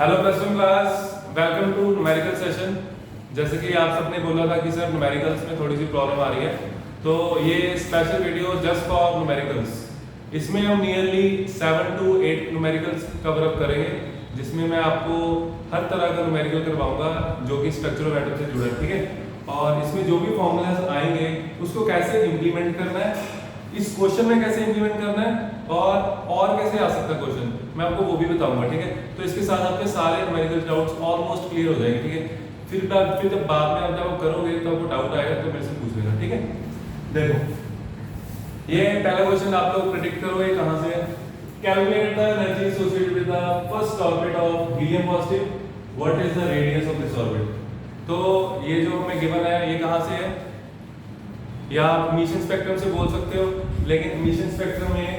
Hello plus one class, welcome to numerical session. जैसे कि आप सबने बोला था कि सर न्यूमेरिकल्स में थोड़ी सी प्रॉब्लम आ रही है, तो ये special video just for numericals. इसमें हम nearly 7 to 8 numericals cover up करेंगे, जिसमें मैं आपको हर तरह का न्यूमेरिकल करवाऊंगा जो कि स्ट्रक्चरल मैटर से जुड़ा है, ठीक है। और इसमें जो भी फॉर्मूलाज आएंगे उसको कैसे इम्प्लीमेंट करना है, इस क्वेश्चन में कैसे इम्प्लीमेंट करना है और कैसे आ सकता है क्वेश्चन, मैं आपको वो भी बताऊंगा, ठीक है। तो इसके साथ आपके सारे न्यूमेरिकल डाउट्स ऑलमोस्ट क्लियर हो जाएंगे, ठीक है। फिर जब बाद में आप जब करोगे तो आपको डाउट आएगा तो मेरे से पूछ लेना, ठीक है। देखो ये पहला क्वेश्चन आप लोग प्रेडिक्ट करो, ये कहां से है। Calculate the energy associated with the first orbit of helium positive, what is the radius of this orbit. तो ये जो हमें गिवन है ये कहां से है, या आप इमिशन स्पेक्ट्रम से बोल सकते हो, लेकिन इमिशन स्पेक्ट्रम में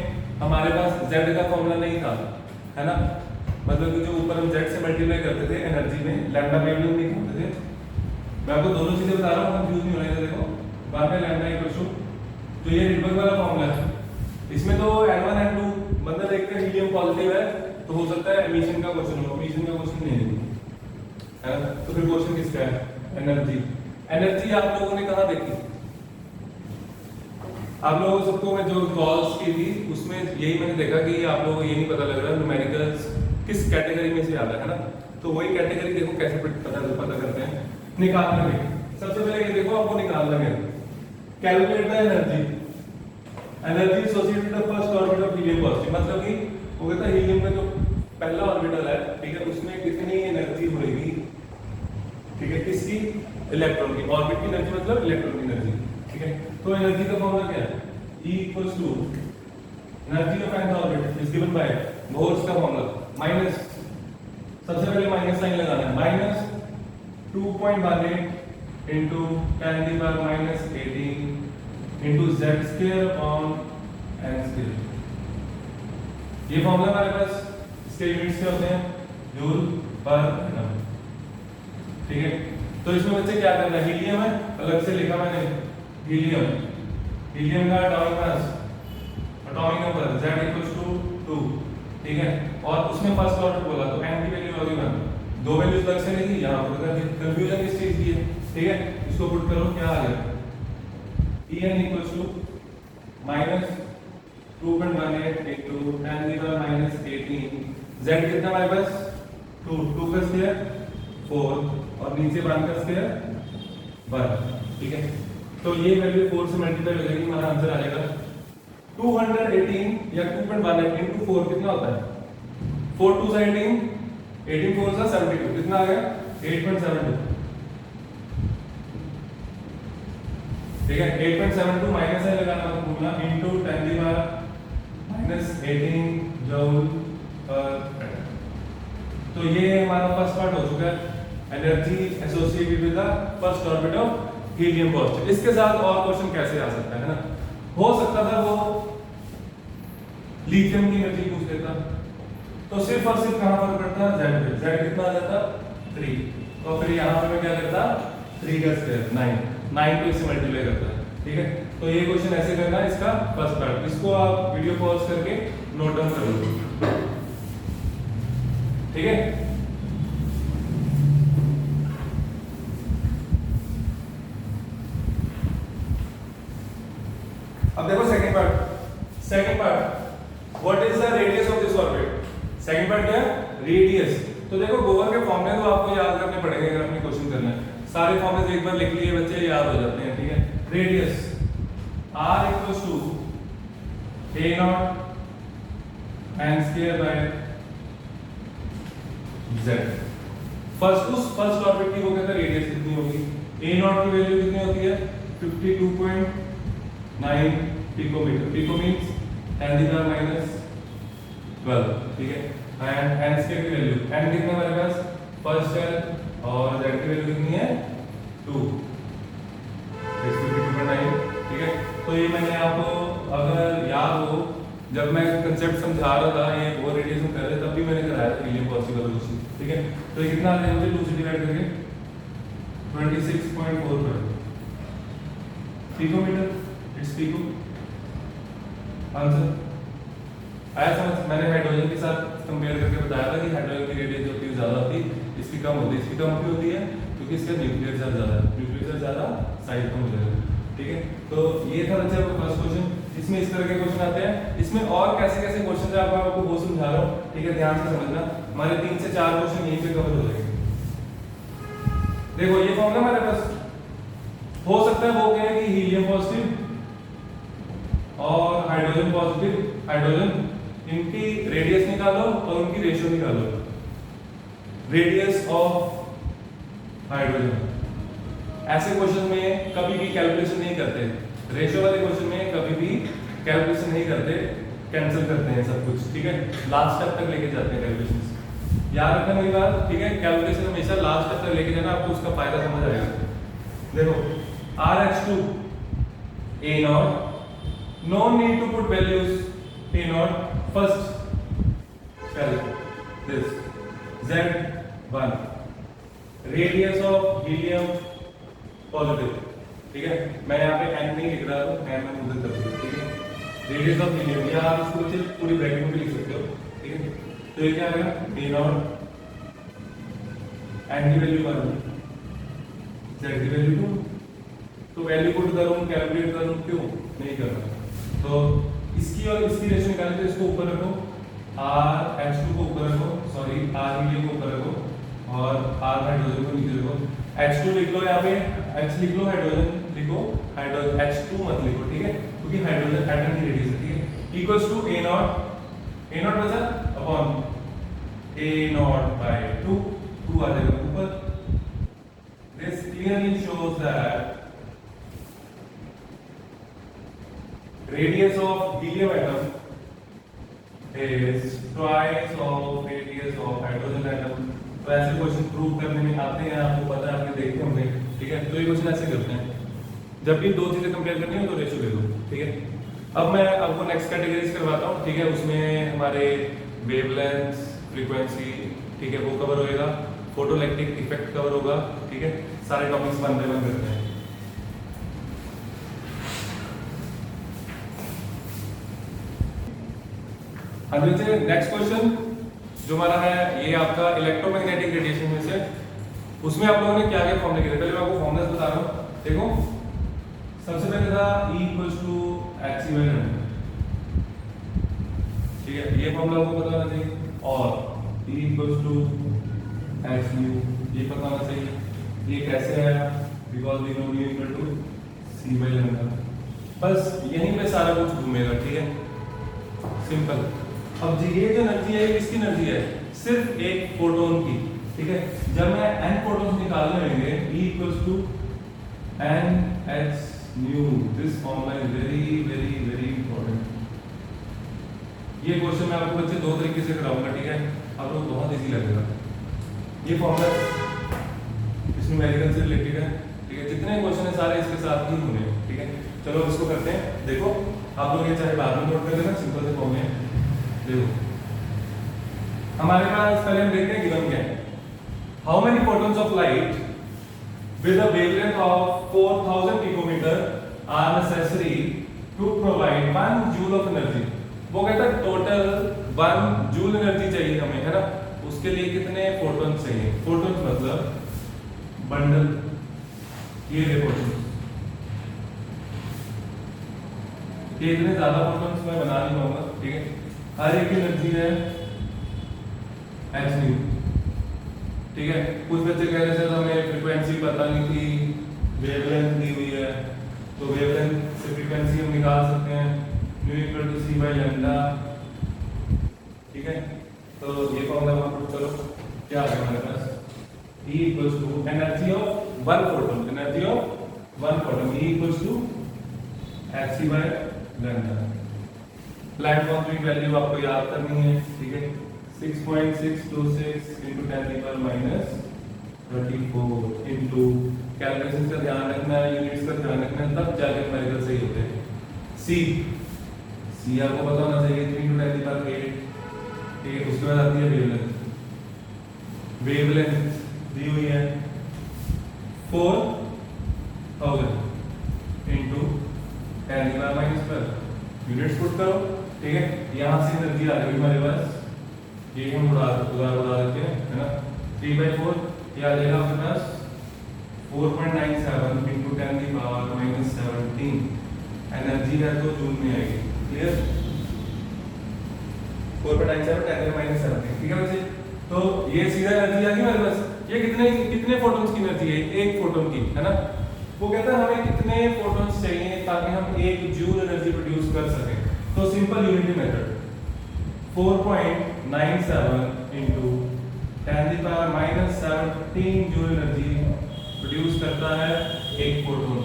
हमारे पास z का फॉर्मूला नहीं था, है ना। मतलब कि जो ऊपर हम z से मल्टीप्लाई करते थे एनर्जी में, लैम्डा वेवलेंथ निकालते थे। मैं आपको दोनों चीजें बता रहा हूं, कंफ्यूज नहीं होने। देखो वहां पे लैम्डा इक्वल टू, तो ये रिडबर्ग वाला फॉर्मूला है, इसमें तो n1 n2 मतलब देखते हैं हीलियम पॉजिटिव है तो हो सकता है इमिशन का क्वेश्चन हो, इमिशन का क्वेश्चन नहीं है ना। तो फिर क्वेश्चन किसका है, एनर्जी। एनर्जी आप लोगों ने कहां देखी, आप लोगों सबको मैं जो कॉल्स की थी उसमें यही मैंने देखा कि आप लोगों को ये नहीं पता लग रहा न्यूमेरिकल्स किस कैटेगरी में से आता है ना। तो वही कैटेगरी देखो कैसे पता करते हैं, निकालना है। सबसे पहले ये देखो आपको निकालना है, calculate the energy associated with the first orbit of helium positive. मतलब कि वो कहता है हीलियम का जो पहला ऑर्बिटल है, ठीक है, उसमें कितनी एनर्जी होगी, ठीक है, किसकी, इलेक्ट्रॉन की। ऑर्बिट की एनर्जी मतलब इलेक्ट्रॉन की एनर्जी, ठीक है। तो एनर्जी का फॉर्मूला क्या है, E equals to energy of nth orbit is given by Bohr's का फॉर्मूला माइनस, सबसे पहले माइनस साइन लगाना है, माइनस 2.18 इनटू 10 की power minus 18 into z square upon n square. ये फॉर्मूला हमारे पास, इसके यूनिट्स क्या होते हैं, जूल पर एटम, ठीक है। तो इसमें बच्चे क्या करना है, हीलियम है, अलग से लिखा मैंने हीलियम का atomic number Z equals to 2, ठीक है। और उसने फर्स्ट ऑर्डर बोला तो n की वैल्यू होगी 1, दो वैल्यूज अलग से लिखी, यहां पर कंफ्यूजन किस चीज की है, ठीक है। इसको पुट करो, क्या आ गया, En equals to minus 2.18 into 10 की पावर माइनस 18, Z कितना हमारे पास 2 का स्क्वायर 4 और नीचे 1 का स्क्वायर 1, ठीक है। तो ये वैल्यू 4 से मल्टीप्लाई हो जाएगी, हमारा आंसर आ जाएगा 218 या 2.18 इनटू 4 कितना होता है, 4 2 18, 18 4 सा 72, कितना आ गया 8.72, ठीक है। 8.72 माइनस है लगाना फॉर्मूला इनटू 10 की पावर माइनस 18 जूल पर एटम। तो ये हमारा फर्स्ट पार्ट हो चुका है, energy associated with the first orbit of helium positive. इसके साथ और क्वेश्चन कैसे आ सकता है ना, हो सकता था वो लिथियम की एनर्जी पूछ लेता, तो सिर्फ और सिर्फ कहां पर पड़ता Z पे, Z कितना आ जाता 3, तो फिर यहां पे मैं क्या करता 3 का स्क्वायर 9 को इससे मल्टीप्लाई करता है, ठीक है। तो ये क्वेश्चन ऐसे करना है, इसका फर्स्ट पार्ट, इसको आप वीडियो पॉज करके नोट डाउन कर लो, ठीक है। अब देखो second part what is the radius of this orbit. Second part क्या है, रेडियस। तो देखो बोहर के फॉर्मूले तो आपको याद करने पड़ेंगे अगर आपने क्वेश्चन करना है, सारे फॉर्मूले एक बार लिख लिए बच्चे याद हो जाते हैं, ठीक है। Radius r equals to a0 n square by z। First orbit की वो कहता है रेडियस कितनी होगी, a0 की वैल्यू कितनी होती है 52.9 पिकोमीटर, पिको मींस 10 की पावर माइनस 12, ठीक है। एंड n स्क्वायर की वैल्यू, n कितना हमारे पास फर्स्ट है और z की वैल्यू कितनी है 2, 52.9, ठीक है। तो ये मैंने आपको अगर याद हो, जब मैं कंसेप्ट समझा रहा था ये वो रेडिएशन कर रहे तब भी मैंने कराया था हीलियम पॉजिटिव वाला क्वेश्चन, ठीक है। तो ये कितना आ रहा है मुझे 2 से डिवाइड करके 26.4 पिकोमीटर, इट्स पिको आंसर। आया समझ, मैंने हाइड्रोजन के साथ कंपेयर करके बताया था कि हाइड्रोजन की रेडियस होती है इसकी ज़्यादा होती है, इसकी कम होती है। इसकी कम क्यों होती है? क्योंकि इसका न्यूक्लियर चार्ज ज़्यादा है, न्यूक्लियर चार्ज ज़्यादा, साइज कम हो जाएगा। ठीक है, तो ये था बच्चे आपका फर्स्ट क्वेश्चन। इसमें इस तरह के क्वेश्चन आते हैं। इसमें और कैसे कैसे क्वेश्चन है आपको वो समझा रहा हूँ, ठीक है, ध्यान से समझना। हमारे 3 से 4 क्वेश्चन यहीं पे कवर हो जाएंगे। देखो ये फॉर्मूला हमारे पास हो सकता है, वो कहे कि हीलियम पॉजिटिव और हाइड्रोजन पॉजिटिव, हाइड्रोजन, इनकी रेडियस निकालो और उनकी रेशियो निकालो, रेडियस ऑफ हाइड्रोजन। ऐसे क्वेश्चन में कभी भी कैलकुलेशन नहीं करते, रेशियो वाले क्वेश्चन में कभी भी कैलकुलेशन नहीं करते, कैंसिल करते हैं सब कुछ। ठीक है, लास्ट स्टेप तक लेके जाते हैं कैलकुलेशंस। याद रखना मेरी बात, ठीक है, कैलकुलेशन हमेशा लास्ट स्टेप तक लेके जाना, आपको उसका फायदा समझ आएगा। देखो RH2 A0, no need to put values A0 first, this Z1, radius of helium positive. ठीक है, मैं यहाँ पे n नहीं लिख रहा हूँ, n मैं उधर कर दूँ। ठीक है, रेडियस ऑफ हीलियम, या आप इसको बच्चे पूरी ब्रैकेट में भी लिख सकते हो। ठीक है, तो ये क्या आएगा A0, n की वैल्यू 1, z की वैल्यू 2। तो वैल्यू पुट करूँ, कैलकुलेट करूँ, क्यों नहीं कर रहा? तो इसकी और इसकी रेशियो निकालने के, इसको ऊपर रखो, RH2 को ऊपर रखो, सॉरी R हीलियम को ऊपर रखो और R हाइड्रोजन को नीचे रखो। H2 लिख लो, यहाँ पे H लिख लो, हाइड्रोजन लिखो, हाइड्रोजन H2 मत लिखो। ठीक है, क्योंकि हाइड्रोजन एटम की रेडियस है। ठीक है, इक्वल्स टू A0, A0 बचा अपॉन A0 by 2, 2 आ जाएगा ऊपर। This clearly shows that radius of helium atom is twice of radius of hydrogen atom। तो ऐसे क्वेश्चन प्रूव करने में आते हैं, आपको पता है, आपने देखे होंगे। ठीक है, तो ये क्वेश्चन ऐसे करते हैं, जब भी दो चीजें कंपेयर करनी हो तो रेशियो ले लो। ठीक है, अब मैं आपको नेक्स्ट कैटेगरीज करवाता हूँ। ठीक है, उसमें हमारे वेवलेंथ, फ्रीक्वेंसी, ठीक है, वो कवर होएगा, फोटोइलेक्ट्रिक इफेक्ट कवर होगा। ठीक है, सारे टॉपिक्स 1 बाय 1 करते हैं। नेक्स्ट क्वेश्चन जो हमारा है, ये आपका इलेक्ट्रोमैग्नेटिक रेडिएशन में से, उसमें आप लोगों ने क्या क्या फॉर्मूले किए? पहले मैं आपको फॉर्मूलास बता रहा हूँ। देखो, सबसे पहले था E इक्वल्स टू hc/λ। ठीक है, ये फॉर्मूला आपको पता होना चाहिए, और E इक्वल्स टू hν, ये पता होना चाहिए। ये कैसे आया? Because we know nu equal to c/λ। बस यहीं पे सारा कुछ घूमेगा। ठीक है, सिंपल। अब जी ये जो एनर्जी है, किसकी एनर्जी है? सिर्फ एक फोटोन की। ठीक है, जब मैं n फोटॉन्स निकालने होंगे, E equals to nhν। This formula is very very very important. ये क्वेश्चन मैं आपको बच्चे 2 तरीके से कराऊंगा। ठीक है, आप लोग बहुत इजी लगेगा। ये फॉर्मूला इस न्यूमेरिकल से रिलेटेड है। ठीक है, जितने क्वेश्चन है सारे इसके साथ ही होंगे। ठीक है, चलो इसको करते हैं। देखो, आप लोग ये चाहे बाद में नोट कर लेना, सिंपल से फॉर्मूले। देखो, हमारे पास पहले हम देखते हैं गिवन क्या है। How many photons of light with a wavelength of 4000 picometer are necessary to provide 1 joule of energy। वो कहता है टोटल 1 जूल एनर्जी चाहिए हमें, है ना? उसके लिए कितने फोटॉन्स चाहिए? फोटॉन्स मतलब बंडल, ये रे फोटॉन्स। ये इतने ज्यादा फोटॉन्स मैं बना नहीं पाऊंगा। ठीक है, हर एक एनर्जी है hν। ठीक है, कुछ बच्चे कह रहे थे तो हमें फ्रीक्वेंसी पता नहीं थी, वेवलेंथ दी हुई है, तो वेवलेंथ से फ्रीक्वेंसी हम निकाल सकते हैं, न्यू इक्वल टू c/λ। ठीक है, तो ये फॉर्मूला हम चलो क्या आ गया हमारे पास? E equals to energy of 1 photon, energy of 1 photon, E equals to hc/λ। Planck constant की वैल्यू आपको याद करनी है। ठीक है, 6.626 into 10⁻34 into कैलकुलेशन का ध्यान रखना है, यूनिट्स का ध्यान रखना है, तब जाके न्यूमेरिकल सही होते हैं। C आपको पता होना चाहिए 3 into 10⁸। ठीक है, उसके बाद आती है वेवलेंथ। वेवलेंथ दी हुई है 4000 into 10⁻⁻12। यूनिट्स पुट करो। ठीक है, यहाँ से एनर्जी आ रही है हमारे पास, ये हम उड़ा देते हैं, है ना? 3/4 ये आ जाएगा आपके पास 4.97 इंटू 10⁻⁻17 एनर्जी है तो जूल में आएगी। क्लियर? 4.97 10⁻⁻17 ठीक है बच्चे। तो ये सीधा एनर्जी आ गई हमारे पास। ये कितने कितने फोटॉन्स की एनर्जी है? एक फोटॉन की, है ना। वो कहता है हमें कितने फोटॉन्स चाहिए ताकि हम 1 जूल एनर्जी प्रोड्यूस कर सकें। तो simple unity method 4.97 into 10⁻⁻17 joule energy produce करता है एक फोटॉन।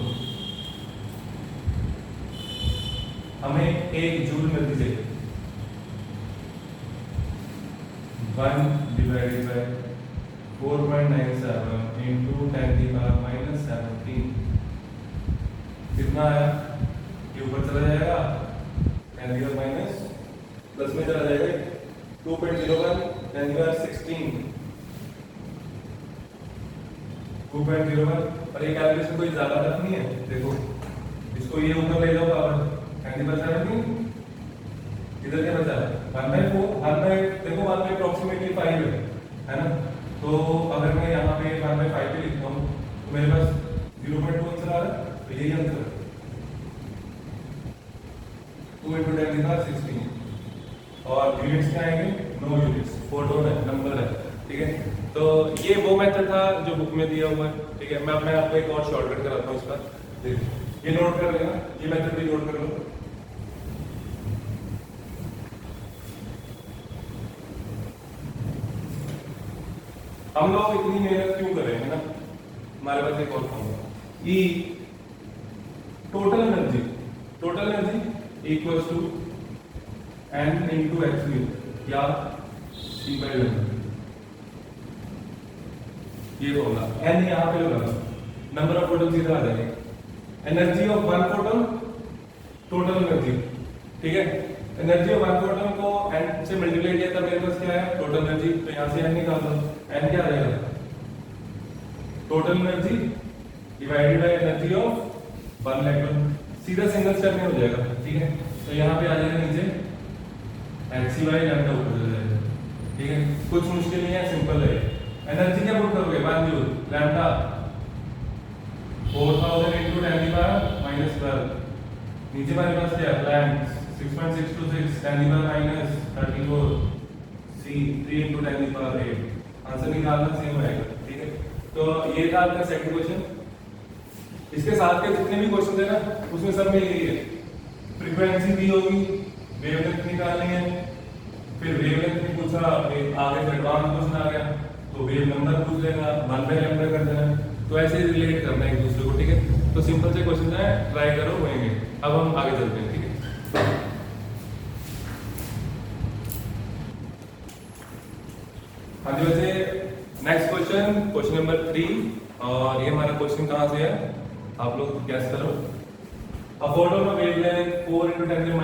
हमें 1 जूल एनर्जी चाहिए। 1 डिवाइडेड बाय 4.97 इंटू 10⁻⁻17 कितना आया? ये ऊपर चला जाएगा 10⁻⁻, प्लस में चला जाएगा 2.01 10⁻16 2.01। और ये कैलकुलेशन कोई ज्यादा टफ नहीं है। देखो इसको ये ऊपर ले जाओ पावर 10⁻17, इधर क्या बचा? 1/4 देखो 1 में अप्रोक्सीमेटली 5 है ना। तो अगर मैं यहाँ पे 1/5 पे लिखता हूँ तो मेरे पास 0.2 आंसर आ रहा है। तो यही आंसर 2 इंटू 10⁻16 और यूनिट्स क्या आएंगे? नो यूनिट्स, फोटोन है, नंबर है। ठीक है, तो ये वो मेथड था जो बुक में दिया हुआ है। ठीक है, मैं आपको एक और शॉर्टकट कराता हूँ इसका। ये नोट कर लेना, ये मेथड भी नोट कर लो। हम लोग इतनी मेहनत क्यों कर रहे हैं ना? हमारे पास एक और formula E total energy equals to N into x mu या C/1। ये होगा N यहाँ पे लगाना, नंबर ऑफ फोटॉन सीधा आ जाएगा। Energy of 1 photon total energy. ठीक है, एनर्जी ऑफ 1 फोटॉन को N से मल्टीप्लाई किया तब मेरे पास क्या है? Total energy. तो यहाँ से N निकाल दो, N क्या आ जाएगा? Total energy divided by energy of 1 electron. सीधा सिंगल स्टेप में हो जाएगा। ठीक है, तो यहाँ पे आ जाएगा नीचे hc बाय लैम्डा ऊपर चला जाएगा। ठीक है, कुछ मुश्किल नहीं है, सिंपल है। एनर्जी क्या पुट करोगे? 1 जूल लैम्डा 4000 इंटू 10⁻⁻12। नीचे हमारे पास क्या है? Planck 6.626 10⁻⁻34 C 3 into 10⁻8। आंसर निकालना सेम आएगा। ठीक है, तो ये था आपका सेकंड क्वेश्चन। इसके साथ के जितने भी क्वेश्चन है ना उसमें सब में यही है। फ्रीक्वेंसी दी होगी, वेवलेंथ निकालनी है, फिर वेवलेंथ में पूछा, आगे से एडवांस क्वेश्चन आ गया तो वेव नंबर पूछ लेना, 1/λ कर देना। तो ऐसे ही रिलेट करना है एक दूसरे को। ठीक है, तो सिंपल से क्वेश्चन है, ट्राई करो, होंगे। अब हम आगे चलते हैं। ठीक है, हाँ जी बच्चे, नेक्स्ट क्वेश्चन नंबर 3। और ये हमारा क्वेश्चन कहाँ से है आप लोग गैस करो। A photon of wavelength 4 into 10⁻³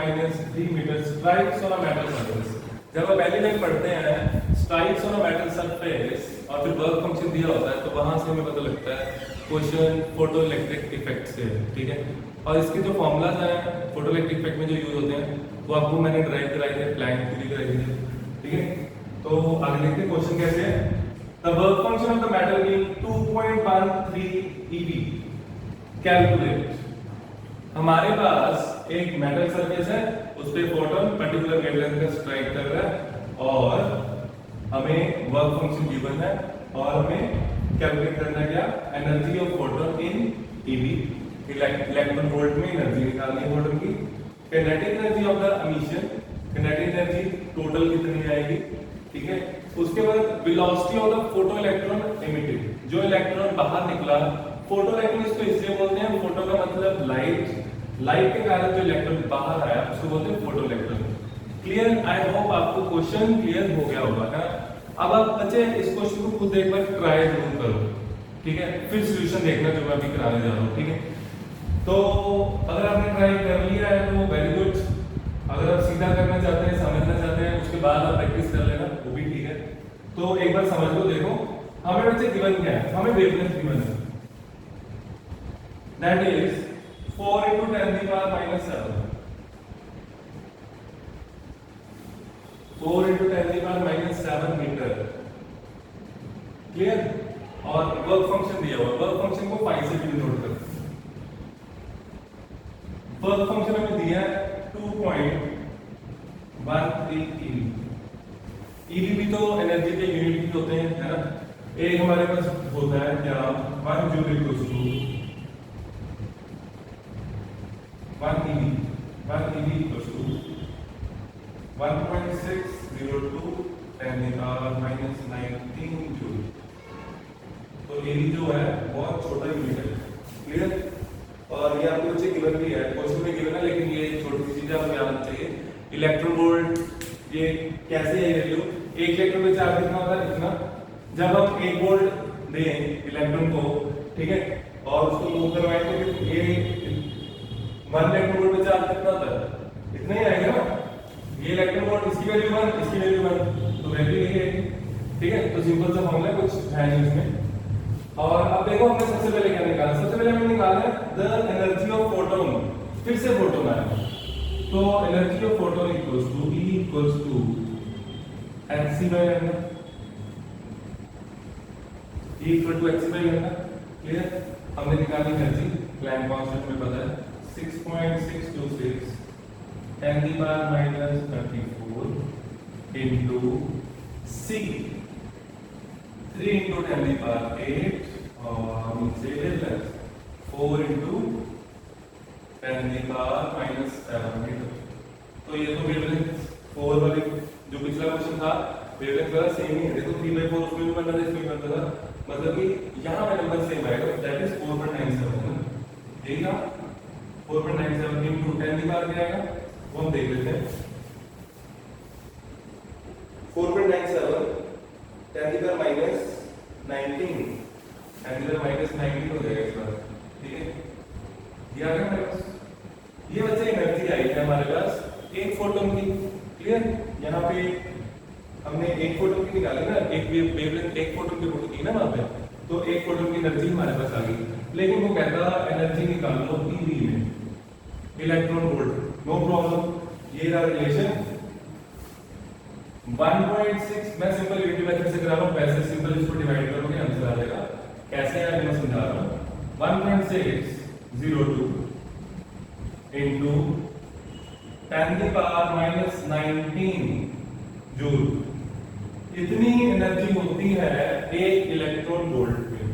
meters strikes on a metal surface। जब आप पहली लाइन पढ़ते हैं strikes on a metal surface और फिर वर्क फंक्शन दिया होता है तो वहां से हमें पता लगता है क्वेश्चन फोटो इलेक्ट्रिक इफेक्ट से। ठीक है, और इसके जो फॉर्मूलाज हैं फोटो इलेक्ट्रिक इफेक्ट में जो यूज होते हैं वो आपको मैंने ड्राइव कराई है, प्लैंक थ्योरी कराई है। ठीक है, तो आगे देखते हैं क्वेश्चन कैसे है। The work function of the metal being 2.13 eV calculate. हमारे पास एक मेटल सरफेस है, उस पे फोटोन पर्टिकुलर वेवलेंथ का स्ट्राइक कर रहा है और हमें वर्क फंक्शन गिवन है और हमें कैलकुलेट करना है क्या? Energy of photon in EV, electron volt में एनर्जी निकालनी है फोटोन की। Kinetic energy of the emission, kinetic energy total कितनी आएगी? ठीक है, उसके बाद velocity of the photo electron emitted, जो इलेक्ट्रॉन बाहर निकला। फोटो इलेक्ट्रॉन इसको इसलिए बोलते हैं, फोटो का मतलब लाइट, लाइट के कारण जो इलेक्ट्रॉन बाहर आया उसको बोलते हैं photo electron. Clear? I hope आपको क्वेश्चन क्लियर हो गया होगा ना। अब आप बच्चे इस क्वेश्चन को खुद एक बार ट्राई जरूर करो। ठीक है, फिर सॉल्यूशन देखना जो मैं अभी कराने जा रहा हूँ। ठीक है, तो अगर आपने ट्राई कर लिया है तो वेरी गुड। अगर आप सीधा करना चाहते हैं, समझना चाहते हैं, उसके बाद आप प्रैक्टिस कर लेना, वो भी ठीक है। तो एक बार समझ लो। देखो हमें बच्चे गिवन क्या है? हमें वेवलेंथ गिवन है, that is 4 into 10⁻⁻7 4 into 10⁻⁻7 metre. Clear. और वर्क फंक्शन दिया हुआ, वर्क फंक्शन को फाइव से भी डिनोट करते हैं। वर्क फंक्शन हमें दिया है 2.13 eV। eV भी तो एनर्जी के यूनिट भी होते हैं, है ना। एक हमारे पास होता है क्या, 1 joule equals to 1 eV, 1 eV equals to 1.602 10⁻⁻19 joule. तो eV जो है बहुत छोटा यूनिट है, क्लियर। और ये आपको बच्चे गिवन भी है, क्वेश्चन में गिवन है, लेकिन ये छोटी सी चीज आपको याद रखनी चाहिए। इलेक्ट्रॉन वोल्ट ये कैसे है वैल्यू, एक इलेक्ट्रॉन में चार्ज कितना होता है, इतना। जब हम 1 वोल्ट दें इलेक्ट्रॉन को, ठीक है, और उसको मूव करवाएं तो ये 1 इलेक्ट्रॉन वोल्ट में चार्ज कितना होता है, इतना ही आएगा ना। ये इलेक्ट्रॉन वोल्ट, इसकी वैल्यू 1, इसकी वैल्यू 1, तो वैल्यू यही है, ठीक है। तो सिंपल सा फॉर्मूला कुछ है नहीं इसमें। और अब देखो हमने सबसे पहले क्या निकाला, सबसे पहले हमने निकाला है द एनर्जी ऑफ फोटोन। फिर से फोटोन आया, तो energy of photon equals to E equals to hc/λ, E equal to hc/λ, clear. हमने निकाली एनर्जी, प्लैंक कांस्टेंट में पता है 6.626 10⁻⁻34 into C, 3 into 10⁻8 और नीचे 4 into 10⁻⁻7। तो ये तो वेवलेंथ 4 वाले जो पिछला क्वेश्चन था, वेवलेंथ वाला सेम ही है। देखो 3/4 उसमें भी बनता था, इसमें भी बनता था, मतलब कि यहाँ पे नंबर सेम आएगा, दैट इज 4.97 है ना, यही ना। 4.97 into 10 क्या आएगा वो हम देख लेते हैं। 4.97 10⁻⁻19 10⁻⁻19 हो जाएगा इस बार, ठीक है। ये आ गया हमारे पास। ये बच्चे एनर्जी आई है हमारे पास एक फोटोन की, क्लियर। यहाँ पे हमने एक फोटोन की निकाली ना, एक वेवलेंथ एक फोटोन की फोटो की ना वहां पे, तो एक फोटोन की एनर्जी हमारे पास आ गई। लेकिन वो कहता एनर्जी निकाल लो eV में, इलेक्ट्रॉन वोल्ट, नो प्रॉब्लम। ये रहा रिलेशन 1.6, मैं सिंपल यूनिट मेथड से करा रहा हूं, वैसे सिंपल इसको डिवाइड करोगे आंसर आ जाएगा। कैसे है मैं समझा रहा हूं। 1.602 into 10⁻⁻19 जूल, इतनी एनर्जी होती है एक इलेक्ट्रॉन वोल्ट में।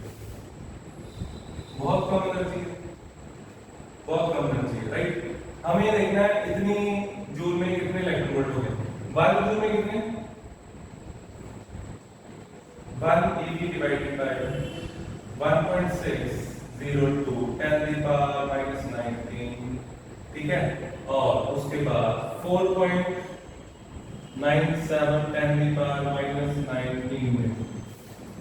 बहुत कम एनर्जी है, बहुत कम एनर्जी है, राइट। हमें ये देखना है इतनी जूल में कितने इलेक्ट्रॉन वोल्ट हो गए। 1 जूल में कितने, 1 eV डिवाइडेड बाय 1.602 10⁻⁻19, ठीक है। और उसके बाद 4.97 10⁻⁻19 में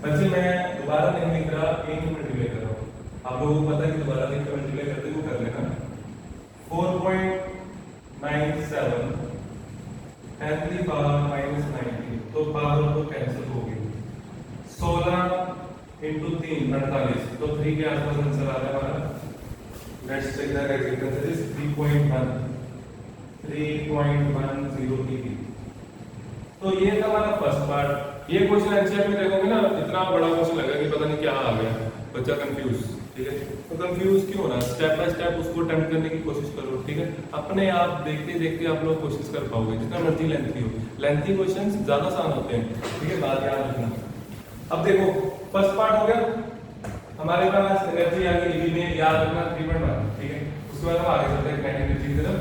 बच्चे मैं दोबारा नहीं लिख रहा, एक मल्टीप्लाई कर रहा हूं। आप लोगों को पता है कि दोबारा लिखकर मल्टीप्लाई करते हुए कर लेना। 4.97 10⁻⁻19, तो पावर तो कैंसिल हो गई। 16 into 3 48, तो 3 के आसपास आंसर आ रहा है हमारा। Let's check the right answer is 3.10 eV। तो ये था हमारा फर्स्ट पार्ट। ये क्वेश्चन एनसीईआरटी में देखोगे ना, इतना बड़ा क्वेश्चन लगा कि पता नहीं क्या आ गया, बच्चा कंफ्यूज, ठीक है। तो कंफ्यूज क्यों होना, स्टेप बाय स्टेप उसको अटेम्प्ट करने की कोशिश करो, ठीक है। अपने आप देखते देखते आप लोग कोशिश कर पाओगे, जितना मर्जी लेंथी हो। लेंथी क्वेश्चंस ज्यादा आसान होते हैं, ठीक है, बात याद रखना। अब देखो फर्स्ट पार्ट हो गया हमारे पास, एनर्जी आ गई eV में, याद रखना 3.1, ठीक है। उसके बाद हम आगे चलते हैं काइनेटिक एनर्जी की तरफ।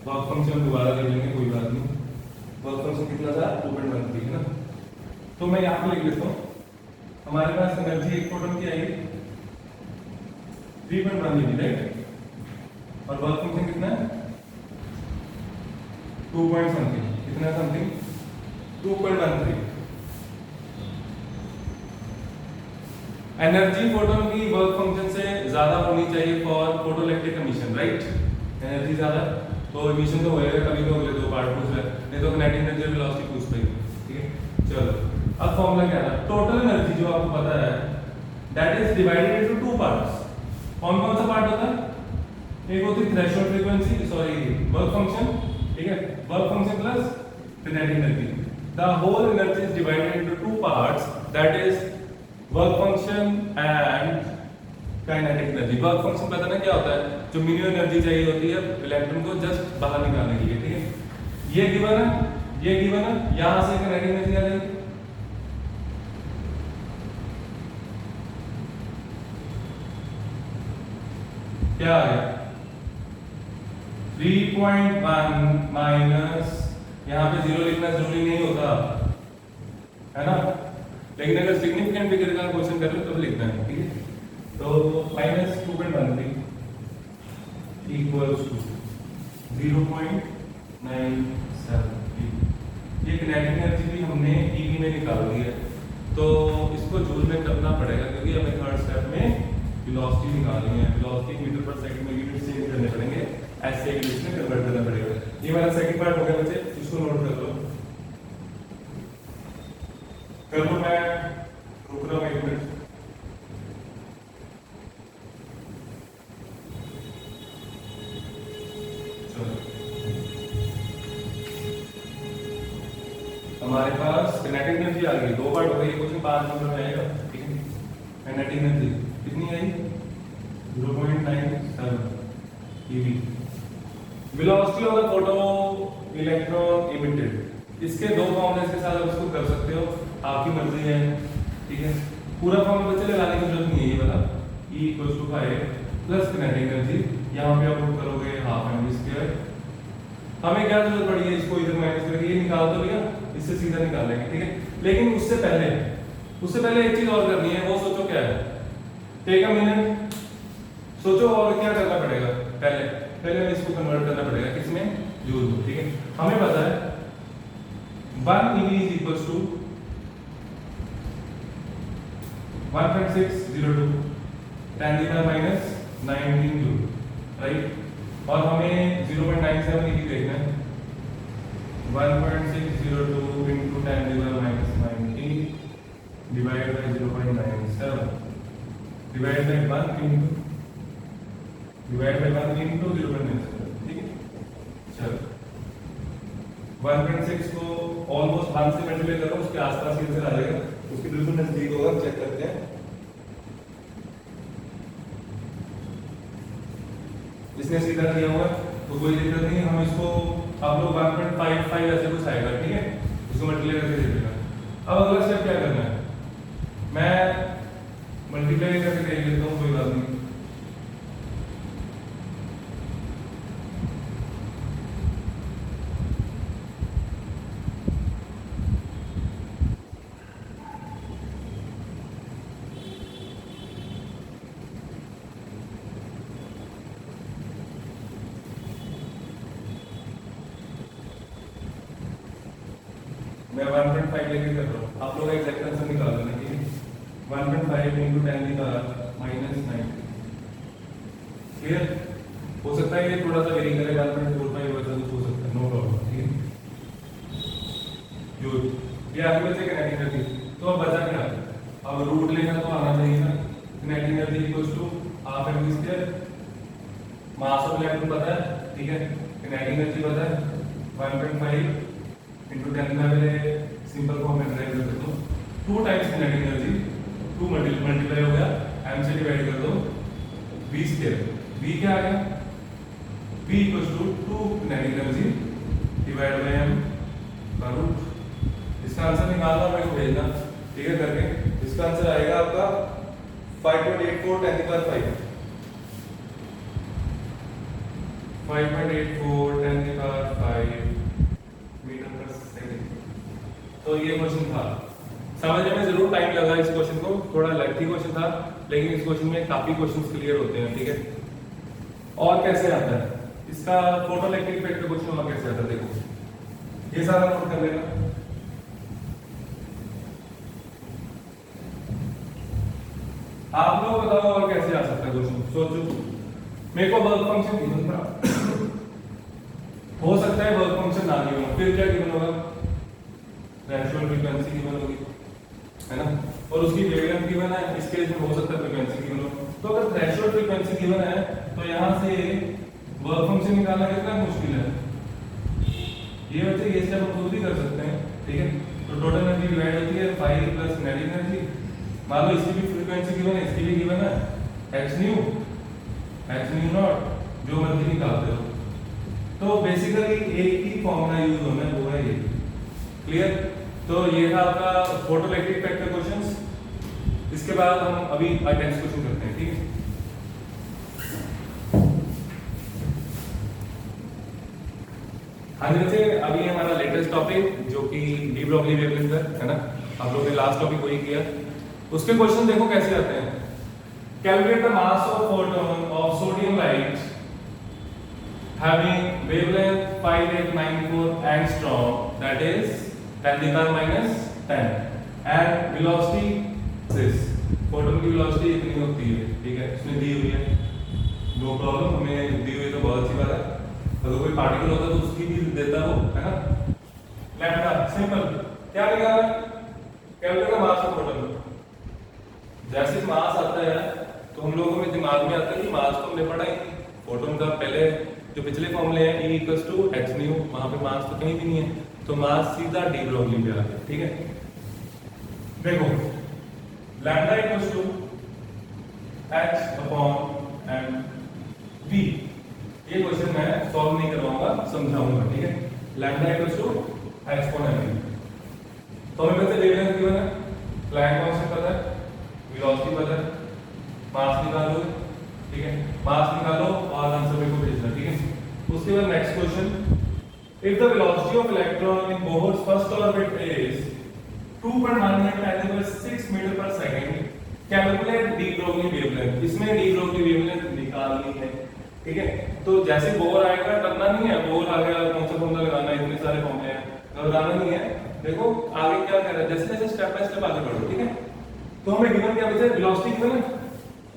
वर्क फंक्शन दोबारा देख लेंगे, कोई बात नहीं। वर्क फंक्शन कितना था, 2.13 है ना। तो मैं यहाँ पे लिख लेता हूँ, हमारे पास एनर्जी एक फोटोन की आएगी 3.1 eV, राइट। और वर्क फंक्शन कितना है 2 पॉइंट समथिंग, कितना समथिंग 2.13। एनर्जी फोटोन की वर्क फंक्शन से ज्यादा होनी चाहिए for photoelectric emission, right. Energy ज्यादा तो एमिशन तो होएगा, कभी तो अगले दो पार्ट पूछ रहा है, नहीं तो काइनेटिक एनर्जी और वेलोसिटी पूछ पाएगी, ठीक है। चलो अब फॉर्मूला क्या था, टोटल एनर्जी जो आपको पता है that is divided into 2 parts. कौन कौन सा पार्ट होता है? एक होती है threshold frequency, sorry work function, ठीक है, work function plus kinetic energy. The whole energy is divided into two parts, that is work function and kinetic energy. Work function पता ना क्या होता है? जो मिनिमम एनर्जी चाहिए होती है इलेक्ट्रॉन को जस्ट बाहर निकालने के लिए, ठीक है. ये गिवन है, ये गिवन है, यहां से kinetic एनर्जी आ जाएगी. क्या आ गया? 3.1 माइनस, यहाँ पे 0 लिखना जरूरी नहीं होता है ना, लेकिन अगर सिग्निफिकेंट फिगर का क्वेश्चन कर लो तब लिखना है, ठीक है. तो माइनस 2.13 इक्वल्स टू 0.97. ये किनेटिक एनर्जी भी हमने ईवी में निकाल दी है, तो इसको जूल में करना पड़ेगा क्योंकि हमें थर्ड स्टेप में वेलोसिटी निकालनी है. वेलोसिटी मीटर पर सेकंड में यूनिट चेंज करने पड़ेंगे, ऐसे यूनिट्स में कन्वर्ट करना पड़ेगा. ये मेरा सेकंड पार्ट हो गया बच्चे, इसको नोट कर लो. कर लो, मैं रुक रहा हूं 1 मिनट. चलो, हमारे पास किनेटिक एनर्जी आ गई. 2 पार्ट हो गए, ये क्वेश्चन 5 नंबर में आएगा, ठीक है. किनेटिक एनर्जी कितनी आई? 0.97 eV. Velocity of the photo electron emitted, इसके 2 फॉर्मूले के साथ आप इसको कर सकते हो, आपकी मर्जी है, ठीक है. पूरा फॉर्मूला बच्चे लगाने की जरूरत नहीं है, ये वाला E = 5 प्लस किनेटिक एनर्जी, यहां पे आप पुट करोगे हाफ mv². हमें क्या जरूरत पड़ी है? इसको इधर माइनस करके ये निकाल तो लिया, इससे सीधा निकाल लेंगे, ठीक है. लेकिन उससे पहले एक चीज और करनी है, वो सोचो क्या है. टेक अ मिनट, सोचो और क्या करना पड़ेगा. पहले हमें इसको कन्वर्ट करना पड़ेगा किसमें? जूल में, ठीक है. हमें पता है 1 eV is equals to 1.602 10⁻⁻19 joule, right. और हमें 0.97 eV देखना है. 1.602 into 10⁻⁻19 divided by 0.97 divided by 1 into 0.97, ठीक है. चलो, 1.6 को ऑलमोस्ट 1 से मल्टीप्लाई करो, उसके आसपास ही आंसर आ जाएगा, उसके बिल्कुल नजदीक होगा. चेक करते हैं. जिसने सीधा किया हुआ तो कोई दिक्कत नहीं है. हम इसको आप लोग 1.55 ऐसे कुछ आएगा, ठीक है. इसको मल्टीप्लाई करके देखिएगा. अब अगला स्टेप क्या करना है? मैं मल्टीप्लाई करके देख लेता हूँ, कोई बात नहीं. मैं 1.5 लेके कर रहा हूँ, आप लोग एग्जैक्ट आंसर निकाल लेना, ठीक है. 1.5 into 10⁻⁹ क्लियर. हो सकता है ये थोड़ा सा वेरी करे, 1.45 वैसा कुछ हो सकता है, नो प्रॉब्लम, ठीक है. जो ये आपके बच्चे किनेटिक एनर्जी, तो अब बचा क्या? अब रूट लेना तो आना चाहिए ना. Kinetic energy equals to half mv². Mass of electron पता है, ठीक है. किनेटिक एनर्जी पता है 1.5 into 10 में सिंपल फॉर्म में ड्राइव कर सकते हो. 2 टाइम्स किनेटिक एनर्जी, 2 मल्टीप्लाई हो गया, m से डिवाइड कर दो v². v क्या आ गया? v equals to 2 kinetic energy divide by m का रूट. इसका आंसर निकालना, मेरे को भेजना, ठीक है, करके. इसका आंसर आएगा आपका 5.84 10⁵. 5.84 10⁵ मीटर पर सेकंड. तो ये क्वेश्चन था. समझने में जरूर टाइम लगा इस क्वेश्चन को, थोड़ा लेंथी क्वेश्चन था, लेकिन इस क्वेश्चन में काफी क्वेश्चंस क्लियर होते हैं, ठीक है. और कैसे आता है इसका फोटोइलेक्ट्रिक इफेक्ट का क्वेश्चन, और कैसे आता है देखो. ये सारा नोट कर लेना. आप लोग बताओ और कैसे आ सकता है क्वेश्चन. सोचो, मेरे को वर्क फंक्शन गिवन था, हो सकता है वर्क फंक्शन ना गिवन हो, फिर क्या गिवन होगा? थ्रेशोल्ड फ्रीक्वेंसी गिवन होगी, है ना. और उसकी वेवलेंथ गिवन है, इस केस में हो सकता है फ्रीक्वेंसी गिवन हो. तो अगर थ्रेशोल्ड फ्रीक्वेंसी गिवन है तो यहाँ से वर्क फंक्शन निकालना कितना मुश्किल है। ये बच्चे ये स्टेप हम खुद भी कर सकते हैं, ठीक है। तो टोटल एनर्जी डिवाइड होती है 5 प्लस किनेटिक एनर्जी। मान लो इसकी भी फ्रीक्वेंसी गिवन है, इसकी भी गिवन है h न्यू नॉट, जो मर्जी निकालते हो। तो बेसिकली एक ही फॉर्मूला यूज होना है, वो है ये। क्लियर? तो ये था आपका फोटोइलेक्ट्रिक इफेक्ट का क्वेश्चंस। इसके बाद हम अभी नेक्स्ट क्वेश्चन करते हैं, ठीक है। हाँ जी बच्चे, अभी हमारा लेटेस्ट टॉपिक जो कि डी ब्रोगली वेवलेंथ है ना, आप लोगों ने लास्ट टॉपिक वही किया। उसके क्वेश्चन देखो कैसे आते हैं। Calculate the mass of photon of sodium light having wavelength 5894 angstrom, that is 10 to the power minus 10, and velocity this photon की वेलोसिटी इतनी होती है, ठीक है। इसमें दी हुई है, नो प्रॉब्लम, हमें दी हुई तो बहुत अच्छी बात है। अगर कोई पार्टिकल होता तो उसकी भी देता वो, है ना। लैम्डा सिंपल क्या निकालना है, calculate the mass of photon. जैसे मास आता है तो हम लोगों में दिमाग में आता है कि मास तो हमने पढ़ा ही, फोटोन का पहले जो पिछले फॉर्मूले हैं E = h न्यू, वहां पे मास तो कहीं भी नहीं है, तो मास सीधा डी ब्रोगली पे आ गया, ठीक है। देखो लैम्डा = h/mv। ये क्वेश्चन मैं सॉल्व नहीं करवाऊंगा, समझाऊंगा, ठीक है। Lambda = h/mv। तो हमें पता है वेवलेंथ गिवन है, प्लैंक कांस्टेंट पता है, वेलोसिटी पता है, मास निकालो, ठीक है। मास निकालो और आंसर मेरे को भेजना, ठीक है। उसके बाद next question, if the velocity of electron in Bohr's first orbit is 2.110⁶ metre per second, calculate de Broglie wavelength. इसमें डी ब्रोगली वेवलेंथ निकालनी है, ठीक है। तो जैसे बोहर आएगा करना नहीं है, बोहर आ गया कौन सा फॉर्मूला लगाना है, इतने सारे फॉर्मूले हैं, लगाना नहीं है। देखो आगे क्या कर रहा है, जैसे जैसे स्टेप बाय स्टेप आगे बढ़ो, ठीक है। तो हमें गिवन क्या बचा, वेलोसिटी गिवन है।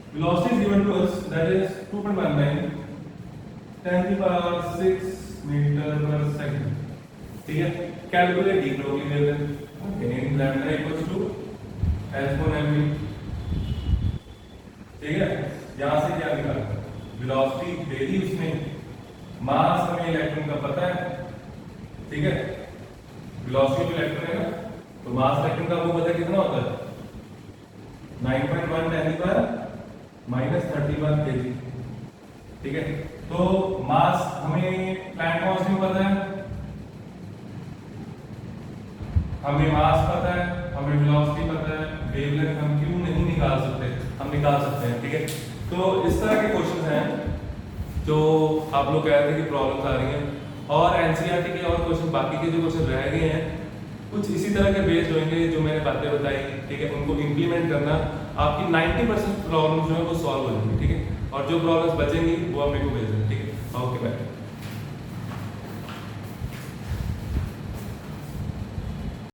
Velocity is given to us, that is 2.19 10⁶ meter per second, ठीक है। कैलकुलेट डी ब्रोगली वेवलेंथ इन लैम्डा = h/mv, ठीक है। यहां से क्या निकाला, वेलोसिटी दे दी उसने, मास हमें इलेक्ट्रॉन का पता है, ठीक है। वेलोसिटी ऑफ इलेक्ट्रॉन है ना, तो मास इलेक्ट्रॉन का वो पता कितना होता है, 9.1 10⁻³ kg, ठीक है। तो मास हमें प्लैंक कांस्टेंट पता है, हमें मास पता है, हमें वेलोसिटी पता है, वेवलेंथ हम क्यों नहीं निकाल सकते, हम निकाल सकते हैं, ठीक है। तो इस तरह के क्वेश्चंस हैं जो आप लोग कह रहे थे कि प्रॉब्लम्स आ रही हैं, और एनसीईआरटी के और क्वेश्चन, बाकी के जो क्वेश्चन रह गए हैं कुछ इसी तरह के बेस्ड होंगे जो मैंने बातें बताई, ठीक है। उनको इंप्लीमेंट करना, आपकी 90% प्रॉब्लम जो है वो सॉल्व हो जाएंगी, ठीक है। और जो प्रॉब्लम्स बचेंगी वो आप मेरे को भेज देंगे।